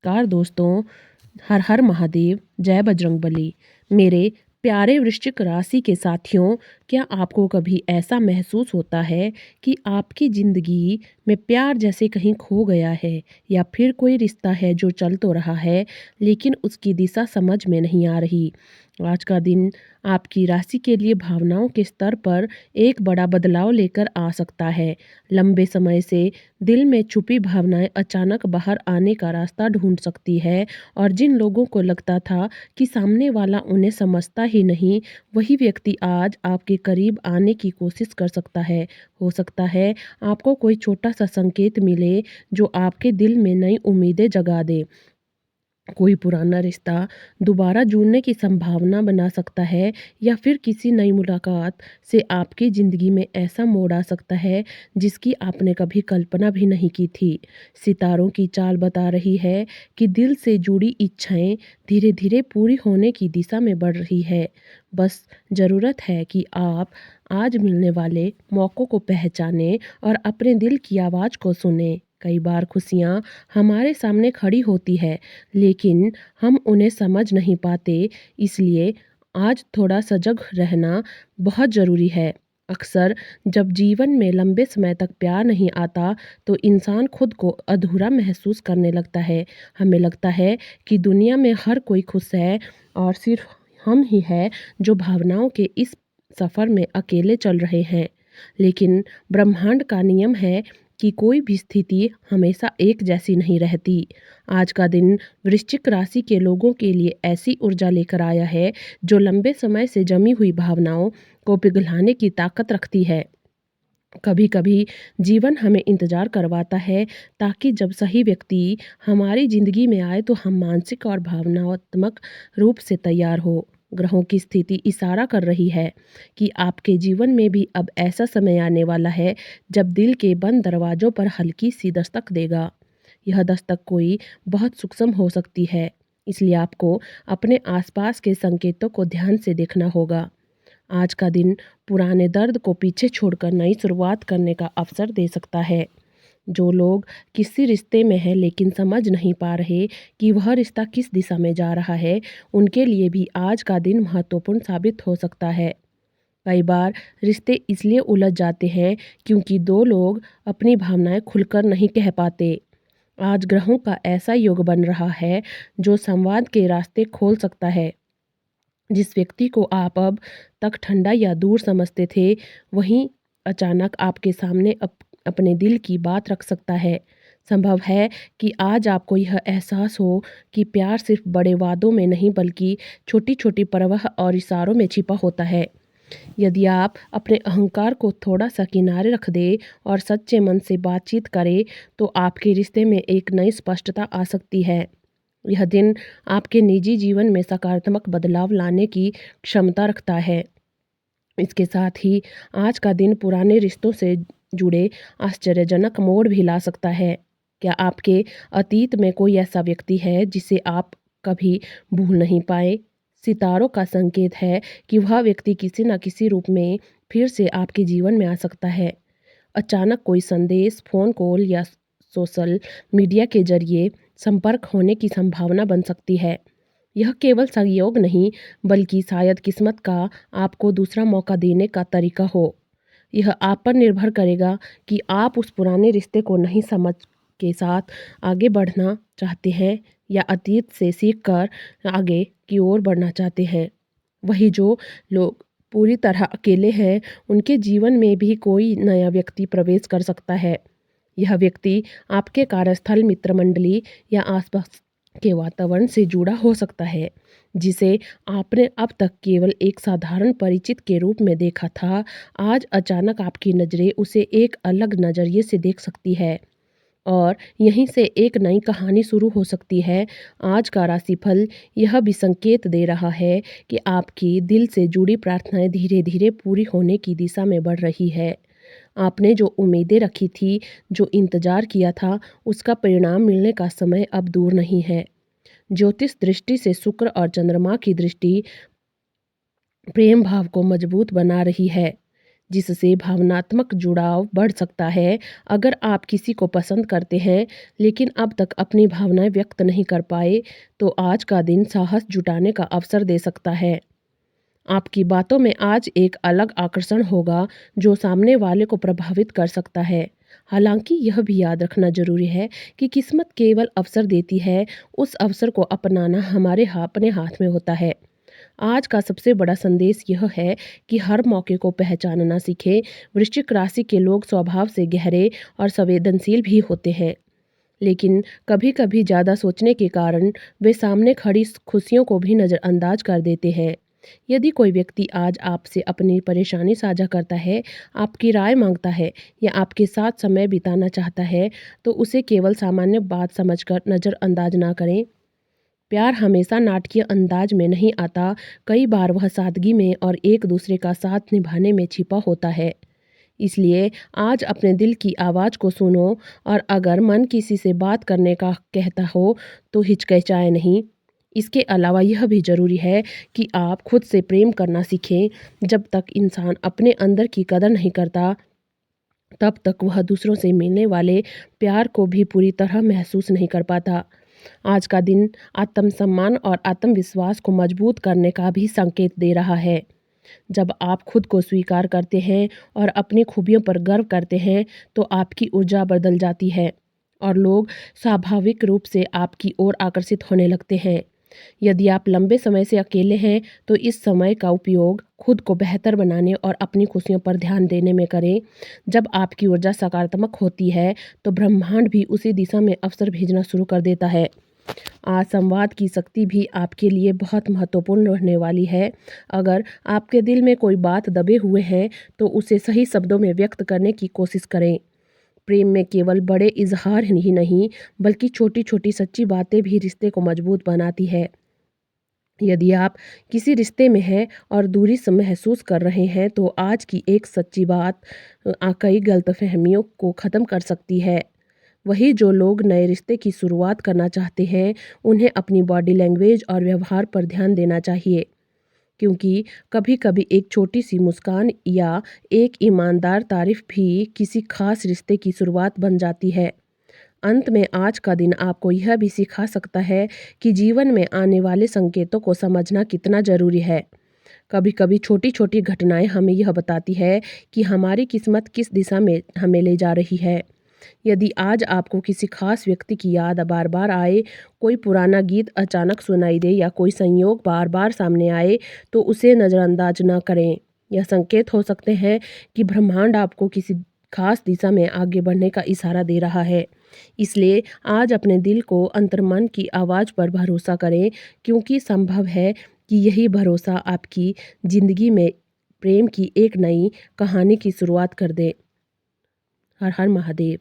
नमस्कार दोस्तों। हर हर महादेव, जय बजरंगबली। मेरे प्यारे वृश्चिक राशि के साथियों, क्या आपको कभी ऐसा महसूस होता है कि आपकी ज़िंदगी में प्यार जैसे कहीं खो गया है, या फिर कोई रिश्ता है जो चल तो रहा है लेकिन उसकी दिशा समझ में नहीं आ रही। आज का दिन आपकी राशि के लिए भावनाओं के स्तर पर एक बड़ा बदलाव लेकर आ सकता है। लंबे समय से दिल में छुपी भावनाएं अचानक बाहर आने का रास्ता ढूंढ सकती है, और जिन लोगों को लगता था कि सामने वाला उन्हें समझता ही नहीं, वही व्यक्ति आज आपके करीब आने की कोशिश कर सकता है। हो सकता है आपको कोई छोटा सा संकेत मिले जो आपके दिल में नई उम्मीदें जगा दे। कोई पुराना रिश्ता दोबारा जुड़ने की संभावना बना सकता है, या फिर किसी नई मुलाकात से आपकी ज़िंदगी में ऐसा मोड़ आ सकता है जिसकी आपने कभी कल्पना भी नहीं की थी। सितारों की चाल बता रही है कि दिल से जुड़ी इच्छाएं धीरे धीरे पूरी होने की दिशा में बढ़ रही है। बस ज़रूरत है कि आप आज मिलने वाले मौक़ों को पहचानें और अपने दिल की आवाज़ को सुनें। कई बार खुशियाँ हमारे सामने खड़ी होती है, लेकिन हम उन्हें समझ नहीं पाते। इसलिए आज थोड़ा सजग रहना बहुत ज़रूरी है। अक्सर जब जीवन में लंबे समय तक प्यार नहीं आता, तो इंसान खुद को अधूरा महसूस करने लगता है। हमें लगता है कि दुनिया में हर कोई खुश है और सिर्फ हम ही हैं जो भावनाओं के इस सफ़र में अकेले चल रहे हैं। लेकिन ब्रह्मांड का नियम है कि कोई भी स्थिति हमेशा एक जैसी नहीं रहती। आज का दिन वृश्चिक राशि के लोगों के लिए ऐसी ऊर्जा लेकर आया है जो लंबे समय से जमी हुई भावनाओं को पिघलाने की ताकत रखती है। कभी कभी जीवन हमें इंतज़ार करवाता है, ताकि जब सही व्यक्ति हमारी ज़िंदगी में आए तो हम मानसिक और भावनात्मक रूप से तैयार हो। ग्रहों की स्थिति इशारा कर रही है कि आपके जीवन में भी अब ऐसा समय आने वाला है जब दिल के बंद दरवाज़ों पर हल्की सी दस्तक देगा। यह दस्तक कोई बहुत सूक्ष्म हो सकती है, इसलिए आपको अपने आसपास के संकेतों को ध्यान से देखना होगा। आज का दिन पुराने दर्द को पीछे छोड़कर नई शुरुआत करने का अवसर दे सकता है। जो लोग किसी रिश्ते में हैं लेकिन समझ नहीं पा रहे कि वह रिश्ता किस दिशा में जा रहा है, उनके लिए भी आज का दिन महत्वपूर्ण साबित हो सकता है। कई बार रिश्ते इसलिए उलझ जाते हैं क्योंकि दो लोग अपनी भावनाएं खुलकर नहीं कह पाते। आज ग्रहों का ऐसा योग बन रहा है जो संवाद के रास्ते खोल सकता है। जिस व्यक्ति को आप अब तक ठंडा या दूर समझते थे, वहीं अचानक आपके सामने अपने दिल की बात रख सकता है। संभव है कि आज आपको यह एहसास हो कि प्यार सिर्फ बड़े वादों में नहीं, बल्कि छोटी छोटी परवाह और इशारों में छिपा होता है। यदि आप अपने अहंकार को थोड़ा सा किनारे रख दें और सच्चे मन से बातचीत करें, तो आपके रिश्ते में एक नई स्पष्टता आ सकती है। यह दिन आपके निजी जीवन में सकारात्मक बदलाव लाने की क्षमता रखता है। इसके साथ ही आज का दिन पुराने रिश्तों से जुड़े आश्चर्यजनक मोड़ भी ला सकता है। क्या आपके अतीत में कोई ऐसा व्यक्ति है जिसे आप कभी भूल नहीं पाए? सितारों का संकेत है कि वह व्यक्ति किसी न किसी रूप में फिर से आपके जीवन में आ सकता है। अचानक कोई संदेश, फ़ोन कॉल या सोशल मीडिया के जरिए संपर्क होने की संभावना बन सकती है। यह केवल संयोग नहीं, बल्कि शायद किस्मत का आपको दूसरा मौका देने का तरीका हो। यह आप पर निर्भर करेगा कि आप उस पुराने रिश्ते को नई समझ के साथ आगे बढ़ना चाहते हैं, या अतीत से सीख कर आगे की ओर बढ़ना चाहते हैं। वही जो लोग पूरी तरह अकेले हैं, उनके जीवन में भी कोई नया व्यक्ति प्रवेश कर सकता है। यह व्यक्ति आपके कार्यस्थल, मित्र मंडली या आसपास के वातावरण से जुड़ा हो सकता है, जिसे आपने अब तक केवल एक साधारण परिचित के रूप में देखा था। आज अचानक आपकी नज़रें उसे एक अलग नज़रिए से देख सकती है, और यहीं से एक नई कहानी शुरू हो सकती है। आज का राशिफल यह भी संकेत दे रहा है कि आपकी दिल से जुड़ी प्रार्थनाएं धीरे धीरे पूरी होने की दिशा में बढ़ रही है। आपने जो उम्मीदें रखी थी, जो इंतज़ार किया था, उसका परिणाम मिलने का समय अब दूर नहीं है। ज्योतिष दृष्टि से शुक्र और चंद्रमा की दृष्टि प्रेम भाव को मजबूत बना रही है, जिससे भावनात्मक जुड़ाव बढ़ सकता है। अगर आप किसी को पसंद करते हैं लेकिन अब तक अपनी भावनाएं व्यक्त नहीं कर पाए, तो आज का दिन साहस जुटाने का अवसर दे सकता है। आपकी बातों में आज एक अलग आकर्षण होगा जो सामने वाले को प्रभावित कर सकता है। हालांकि यह भी याद रखना जरूरी है कि किस्मत केवल अवसर देती है, उस अवसर को अपनाना हमारे अपने हाथ में होता है। आज का सबसे बड़ा संदेश यह है कि हर मौके को पहचानना सीखें। वृश्चिक राशि के लोग स्वभाव से गहरे और संवेदनशील भी होते हैं, लेकिन कभी-कभी ज़्यादा सोचने के कारण वे सामने खड़ी खुशियों को भी नज़रअंदाज कर देते हैं। यदि कोई व्यक्ति आज आपसे अपनी परेशानी साझा करता है, आपकी राय मांगता है या आपके साथ समय बिताना चाहता है, तो उसे केवल सामान्य बात समझकर नज़रअंदाज ना करें। प्यार हमेशा नाटकीय अंदाज में नहीं आता, कई बार वह सादगी में और एक दूसरे का साथ निभाने में छिपा होता है। इसलिए आज अपने दिल की आवाज़ को सुनो, और अगर मन किसी से बात करने का कहता हो तो हिचकिचाएं नहीं। इसके अलावा यह भी ज़रूरी है कि आप खुद से प्रेम करना सीखें। जब तक इंसान अपने अंदर की कदर नहीं करता, तब तक वह दूसरों से मिलने वाले प्यार को भी पूरी तरह महसूस नहीं कर पाता। आज का दिन आत्मसम्मान और आत्मविश्वास को मजबूत करने का भी संकेत दे रहा है। जब आप खुद को स्वीकार करते हैं और अपनी खूबियों पर गर्व करते हैं, तो आपकी ऊर्जा बदल जाती है और लोग स्वाभाविक रूप से आपकी ओर आकर्षित होने लगते हैं। यदि आप लंबे समय से अकेले हैं, तो इस समय का उपयोग खुद को बेहतर बनाने और अपनी खुशियों पर ध्यान देने में करें। जब आपकी ऊर्जा सकारात्मक होती है, तो ब्रह्मांड भी उसी दिशा में अवसर भेजना शुरू कर देता है। आज संवाद की शक्ति भी आपके लिए बहुत महत्वपूर्ण रहने वाली है। अगर आपके दिल में कोई बात दबे हुए हैं, तो उसे सही शब्दों में व्यक्त करने की कोशिश करें। प्रेम में केवल बड़े इजहार ही नहीं, बल्कि छोटी छोटी सच्ची बातें भी रिश्ते को मजबूत बनाती है। यदि आप किसी रिश्ते में हैं और दूरी से महसूस कर रहे हैं, तो आज की एक सच्ची बात कई गलतफहमियों को ख़त्म कर सकती है। वही जो लोग नए रिश्ते की शुरुआत करना चाहते हैं, उन्हें अपनी बॉडी लैंग्वेज और व्यवहार पर ध्यान देना चाहिए, क्योंकि कभी-कभी एक छोटी सी मुस्कान या एक ईमानदार तारीफ भी किसी खास रिश्ते की शुरुआत बन जाती है। अंत में आज का दिन आपको यह भी सिखा सकता है कि जीवन में आने वाले संकेतों को समझना कितना ज़रूरी है। कभी-कभी छोटी-छोटी घटनाएं हमें यह बताती है कि हमारी किस्मत किस दिशा में हमें ले जा रही है। यदि आज आपको किसी खास व्यक्ति की याद बार-बार आए, कोई पुराना गीत अचानक सुनाई दे या कोई संयोग बार-बार सामने आए, तो उसे नज़रअंदाज न करें। यह संकेत हो सकते हैं कि ब्रह्मांड आपको किसी खास दिशा में आगे बढ़ने का इशारा दे रहा है। इसलिए आज अपने दिल को, अंतर्मन की आवाज़ पर भरोसा करें, क्योंकि संभव है कि यही भरोसा आपकी ज़िंदगी में प्रेम की एक नई कहानी की शुरुआत कर दे। हर हर महादेव।